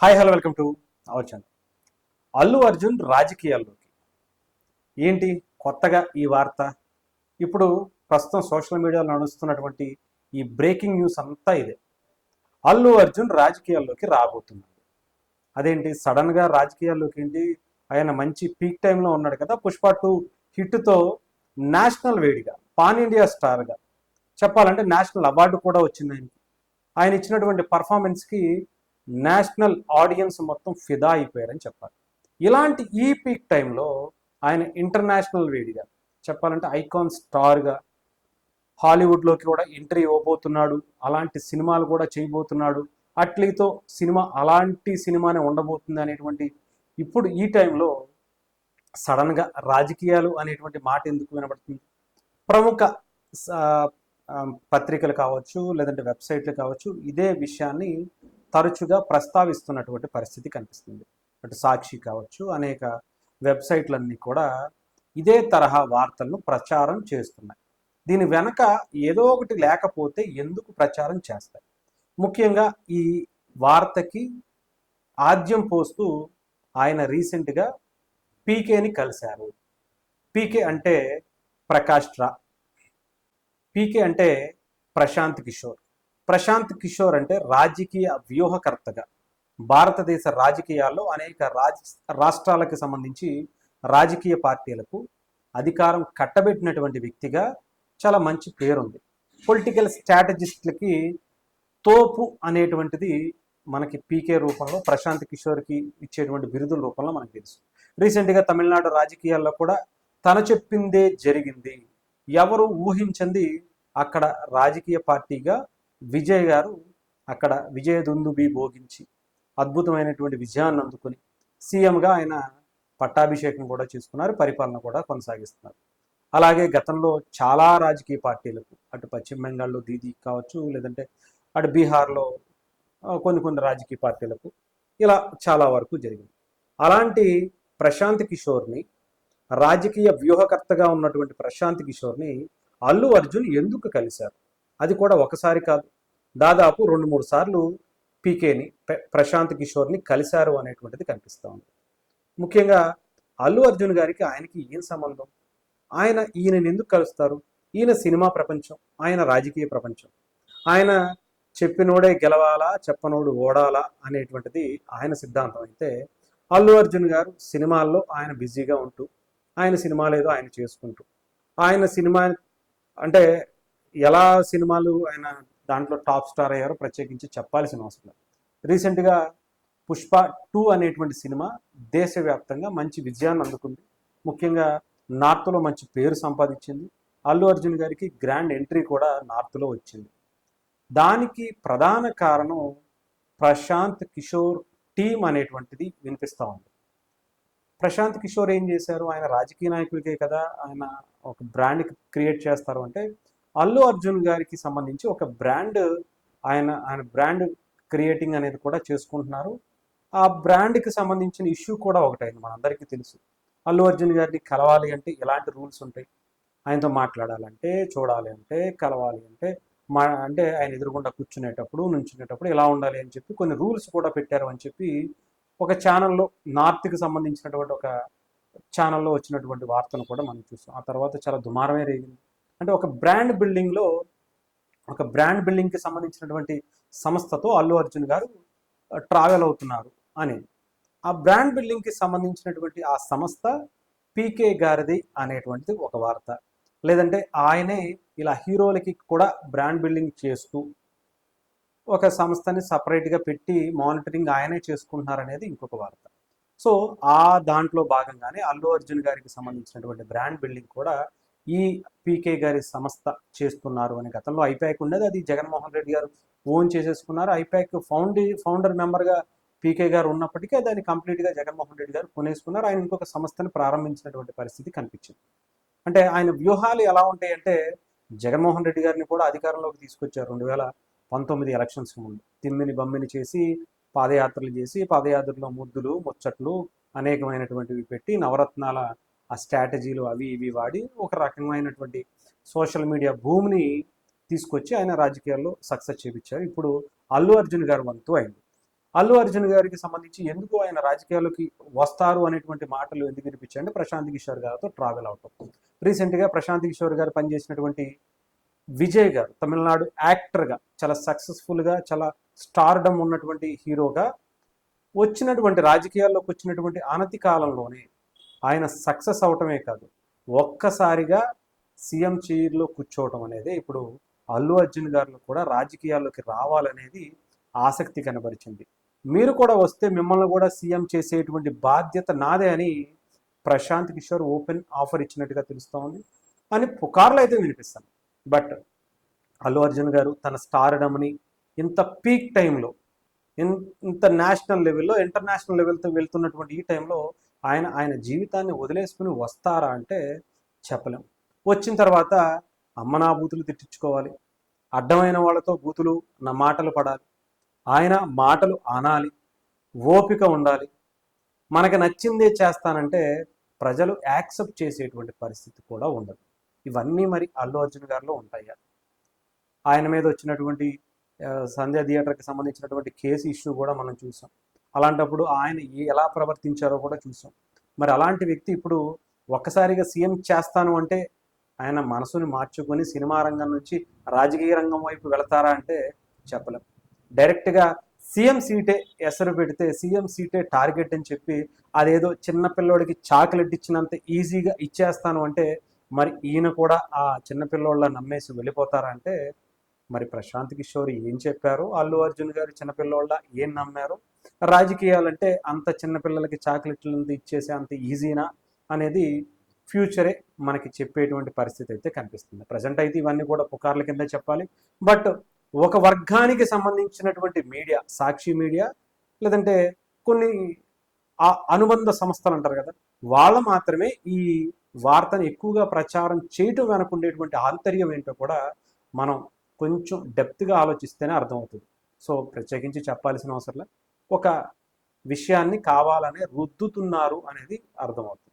Hi hello welcome to our channel. Allu Arjun రాజకీయాల్లోకి ఏంటి కొత్తగా ఈ వార్త? ఇప్పుడు ప్రస్తుతం సోషల్ మీడియాలో నడుస్తున్నటువంటి ఈ బ్రేకింగ్ న్యూస్ అంతా ఇదే. అల్లు అర్జున్ రాజకీయాల్లోకి రాబోతున్నాడు. అదేంటి సడన్గా రాజకీయాల్లోకి ఏంటి? ఆయన మంచి పీక్ టైంలో ఉన్నాడు కదా, పుష్ప 2 హిట్తో నేషనల్ వేడిగా పాన్ ఇండియా స్టార్గా చెప్పాలంటే నేషనల్ అవార్డు కూడా వచ్చింది ఆయనకి. ఆయన ఇచ్చినటువంటి పర్ఫార్మెన్స్కి నేషనల్ ఆడియన్స్ మొత్తం ఫిదా అయిపోయారని చెప్పాలి. ఇలాంటి ఈ పీక్ టైంలో ఆయన ఇంటర్నేషనల్ వేడిగా చెప్పాలంటే ఐకాన్ స్టార్గా హాలీవుడ్లోకి కూడా ఎంట్రీ ఇవ్వబోతున్నాడు. అలాంటి సినిమాలు కూడా చేయబోతున్నాడు. అట్లీతో సినిమా అలాంటి సినిమానే ఉండబోతుంది అనేటువంటి ఇప్పుడు ఈ టైంలో సడన్గా రాజకీయాలు అనేటువంటి మాట ఎందుకు వినబడుతుంది? ప్రముఖ పత్రికలు కావచ్చు, లేదంటే వెబ్సైట్లు కావచ్చు, ఇదే విషయాన్ని తరచుగా ప్రస్తావిస్తున్నటువంటి పరిస్థితి కనిపిస్తుంది. అటు సాక్షి కావచ్చు, అనేక వెబ్సైట్లన్నీ కూడా ఇదే తరహా వార్తలను ప్రచారం చేస్తున్నాయి. దీని వెనక ఏదో ఒకటి లేకపోతే ఎందుకు ప్రచారం చేస్తాయి? ముఖ్యంగా ఈ వార్తకి ఆద్యం పోస్తూ ఆయన రీసెంట్గా పీకేని కలిశారు. పీకే అంటే ప్రకాష్ రా, పీకే అంటే ప్రశాంత్ కిషోర్. ప్రశాంత్ కిషోర్ అంటే రాజకీయ వ్యూహకర్తగా భారతదేశ రాజకీయాల్లో అనేక రాష్ట్రాలకు సంబంధించి రాజకీయ పార్టీలకు అధికారం కట్టబెట్టినటువంటి వ్యక్తిగా చాలా మంచి పేరుంది. పొలిటికల్ స్ట్రాటజిస్టులకి తోపు అనేటువంటిది మనకి పీకే రూపంలో ప్రశాంత్ కిషోర్కి ఇచ్చేటువంటి బిరుదుల రూపంలో మనకు తెలుసు. రీసెంట్గా తమిళనాడు రాజకీయాల్లో కూడా తను చెప్పిందే జరిగింది, ఎవరు ఊహించింది అక్కడ రాజకీయ పార్టీగా విజయ్ గారు అక్కడ విజయ దుందుబి భోగించి అద్భుతమైనటువంటి విజయాన్ని అందుకుని సీఎంగా ఆయన పట్టాభిషేకం కూడా చేసుకున్నారు, పరిపాలన కూడా కొనసాగిస్తున్నారు. అలాగే గతంలో చాలా రాజకీయ పార్టీలకు అటు పశ్చిమ బెంగాల్లో దీదీ కావచ్చు, లేదంటే అటు బీహార్లో కొన్ని రాజకీయ పార్టీలకు ఇలా చాలా వరకు జరిగింది. అలాంటి ప్రశాంత్ కిషోర్ని, రాజకీయ వ్యూహకర్తగా ఉన్నటువంటి ప్రశాంత్ కిషోర్ని అల్లు అర్జున్ ఎందుకు కలిశారు? అది కూడా ఒకసారి కాదు, దాదాపు 2-3 సార్లు పీకేని ప్రశాంత్ కిషోర్ని కలిశారు అనేటువంటిది కనిపిస్తూ ఉంది. ముఖ్యంగా అల్లు అర్జున్ గారికి ఆయనకి ఏం సంబంధం? ఈయనని ఎందుకు కలుస్తారు? ఈయన సినిమా ప్రపంచం, ఆయన రాజకీయ ప్రపంచం. ఆయన చెప్పినోడే గెలవాలా, చెప్పనోడు ఓడాలా అనేటువంటిది ఆయన సిద్ధాంతం అయితే, అల్లు అర్జున్ గారు సినిమాల్లో ఆయన బిజీగా ఉంటూ ఆయన సినిమాలు ఏదో ఆయన చేసుకుంటూ ఆయన సినిమా అంటే ఎలా సినిమాలు ఆయన దాంట్లో టాప్ స్టార్ అయ్యారో ప్రత్యేకించి చెప్పాల్సిన అవసరం లేదు. రీసెంట్గా పుష్ప 2 అనేటువంటి సినిమా దేశవ్యాప్తంగా మంచి విజయాన్ని అందుకుంది. ముఖ్యంగా నార్త్లో మంచి పేరు సంపాదించింది. అల్లు అర్జున్ గారికి గ్రాండ్ ఎంట్రీ కూడా నార్త్లో వచ్చింది. దానికి ప్రధాన కారణం ప్రశాంత్ కిషోర్ టీమ్ అనేటువంటిది వినిపిస్తూ ఉంది. ప్రశాంత్ కిషోర్ ఏం చేశారు? ఆయన రాజకీయ నాయకుడికే కదా ఆయన ఒక బ్రాండ్ క్రియేట్ చేస్తారు. అంటే అల్లు అర్జున్ గారికి సంబంధించి ఒక బ్రాండ్ ఆయన బ్రాండ్ క్రియేటింగ్ అనేది కూడా చేసుకుంటున్నారు. ఆ బ్రాండ్కి సంబంధించిన ఇష్యూ కూడా ఒకటైంది, మనందరికీ తెలుసు. అల్లు అర్జున్ గారిని కలవాలి అంటే ఎలాంటి రూల్స్ ఉంటాయి? ఆయనతో మాట్లాడాలంటే, చూడాలి అంటే, కలవాలి అంటే అంటే ఆయన ఎదురుగుండా కూర్చునేటప్పుడు, నుంచునేటప్పుడు ఎలా ఉండాలి అని చెప్పి కొన్ని రూల్స్ కూడా పెట్టారు అని చెప్పి ఒక ఛానల్లో, నార్త్కి సంబంధించినటువంటి ఒక ఛానల్లో వచ్చినటువంటి వార్తను కూడా మనం చూస్తాం. ఆ తర్వాత చాలా దుమారమే రేగింది. అంటే ఒక బ్రాండ్ బిల్డింగ్కి సంబంధించినటువంటి సంస్థతో అల్లు అర్జున్ గారు ట్రావెల్ అవుతున్నారు అని. ఆ బ్రాండ్ బిల్డింగ్కి సంబంధించినటువంటి ఆ సంస్థ పీకే గారిది అనేటువంటిది ఒక వార్త. లేదంటే ఆయనే ఇలా హీరోలకి కూడా బ్రాండ్ బిల్డింగ్ చేస్తూ ఒక సంస్థని సపరేట్గా పెట్టి మానిటరింగ్ ఆయనే చేసుకుంటున్నారనేది ఇంకొక వార్త. సో ఆ దాంట్లో భాగంగానే అల్లు అర్జున్ గారికి సంబంధించినటువంటి బ్రాండ్ బిల్డింగ్ కూడా ఈ పీకే గారి సంస్థ చేస్తున్నారు అని. గతంలో ఐపాక్ ఉండేది, అది జగన్మోహన్ రెడ్డి గారు ఓన్ చేసేసుకున్నారు. ఐపాక్ ఫౌండర్ మెంబర్గా పీకే గారు ఉన్నప్పటికీ దాన్ని కంప్లీట్గా జగన్మోహన్ రెడ్డి గారు కొనేసుకున్నారు. ఆయన ఇంకొక సంస్థను ప్రారంభించినటువంటి పరిస్థితి కనిపించింది. అంటే ఆయన వ్యూహాలు ఎలా ఉంటాయంటే, జగన్మోహన్ రెడ్డి గారిని కూడా అధికారంలోకి తీసుకొచ్చారు 2019 ఎలక్షన్స్కి ముందు. తిమ్మిని బమ్మిని చేసి పాదయాత్రలు చేసి, పాదయాత్రలో ముద్దులు ముచ్చట్లు అనేకమైనటువంటివి పెట్టి, నవరత్నాల ఆ స్ట్రాటజీలు అవి ఇవి వాడి ఒక రకమైనటువంటి సోషల్ మీడియా భూమిని తీసుకొచ్చి ఆయన రాజకీయాల్లో సక్సెస్ చేయించారు. ఇప్పుడు అల్లు అర్జున్ గారు వంతు అయింది. అల్లు అర్జున్ గారికి సంబంధించి ఎందుకు ఆయన రాజకీయాల్లోకి వస్తారు అనేటువంటి మాటలు ఎందుకు వినిపించాయంటే ప్రశాంత్ కిషోర్ గారితో ట్రావెల్ అవటం. రీసెంట్గా ప్రశాంత్ కిషోర్ గారు పనిచేసినటువంటి విజయ్ గారు తమిళనాడు యాక్టర్గా చాలా సక్సెస్ఫుల్గా చాలా స్టార్డమ్ ఉన్నటువంటి హీరోగా వచ్చినటువంటి రాజకీయాల్లోకి వచ్చినటువంటి అనతి కాలంలోనే ఆయన సక్సెస్ అవటమే కాదు, ఒక్కసారిగా సీఎం చైర్లో కూర్చోవటం అనేది ఇప్పుడు అల్లు అర్జున్ గారిలో కూడా రాజకీయాల్లోకి రావాలనేది ఆసక్తి కనబరిచింది. మీరు కూడా వస్తే మిమ్మల్ని కూడా సీఎం చేసేటువంటి బాధ్యత నాదే అని ప్రశాంత్ కిషోర్ ఓపెన్ ఆఫర్ ఇచ్చినట్టుగా తెలుస్తూ ఉంది అని పుకార్లు అయితే వినిపిస్తాను. బట్ అల్లు అర్జున్ గారు తన స్టార్డమ్ని ఇంత పీక్ టైంలో ఇంత నేషనల్ లెవెల్లో ఇంటర్నేషనల్ లెవెల్తో వెళ్తున్నటువంటి ఈ టైంలో ఆయన జీవితాన్ని వదిలేసుకుని వస్తారా అంటే చెప్పలేం. వచ్చిన తర్వాత అమ్మ నా బూతులు తిట్టించుకోవాలి, అడ్డమైన వాళ్ళతో బూతులు నా మాటలు పడాలి, ఆయన మాటలు అనాలి, ఓపిక ఉండాలి, మనకి నచ్చిందే చేస్తానంటే ప్రజలు యాక్సెప్ట్ చేసేటువంటి పరిస్థితి కూడా ఉండదు. ఇవన్నీ మరి అల్లు అర్జున్ గారిలో ఉంటాయా? ఆయన మీద వచ్చినటువంటి సంధ్య థియేటర్కి సంబంధించినటువంటి కేసు ఇష్యూ కూడా మనం చూసాం. అలాంటప్పుడు ఆయన ఎలా ప్రవర్తించారో కూడా చూసాం. మరి అలాంటి వ్యక్తి ఇప్పుడు ఒక్కసారిగా సీఎం చేస్తాను అంటే ఆయన మనసుని మార్చుకొని సినిమా రంగం నుంచి రాజకీయ రంగం వైపు వెళతారా అంటే చెప్పలేం. డైరెక్ట్గా సీఎం సీటే ఎసరు పెడితే సీఎం సీటే టార్గెట్ అని చెప్పి అదేదో చిన్నపిల్లోడికి చాక్లెట్ ఇచ్చినంత ఈజీగా ఇచ్చేస్తాను అంటే మరి ఈయన కూడా ఆ చిన్నపిల్లోళ్ళ నమ్మేసి వెళ్ళిపోతారా అంటే మరి ప్రశాంత్ కిషోర్ ఏం చెప్పారు, అల్లు అర్జున్ గారు చిన్నపిల్లోళ్ళ ఏం నమ్మారు, రాజకీయాలంటే అంత చిన్నపిల్లలకి చాక్లెట్లు ఇచ్చేసే అంత ఈజీనా అనేది ఫ్యూచరే మనకి చెప్పేటువంటి పరిస్థితి అయితే కనిపిస్తుంది. ప్రజెంట్ అయితే ఇవన్నీ కూడా పుకార్ల కింద చెప్పాలి. బట్ ఒక వర్గానికి సంబంధించినటువంటి మీడియా, సాక్షి మీడియా లేదంటే కొన్ని అనుబంధ సంస్థలు అంటారు కదా, వాళ్ళు మాత్రమే ఈ వార్తను ఎక్కువగా ప్రచారం చేయటం వెనక ఉండేటువంటి ఆంతర్యం ఏంటో కూడా మనం కొంచెం డెప్త్గా ఆలోచిస్తేనే అర్థమవుతుంది. సో ప్రత్యేకించి చెప్పాల్సిన అవసరం ఒక విషయాన్ని కావాలనే రుద్దుతున్నారు అనేది అర్థమవుతుంది.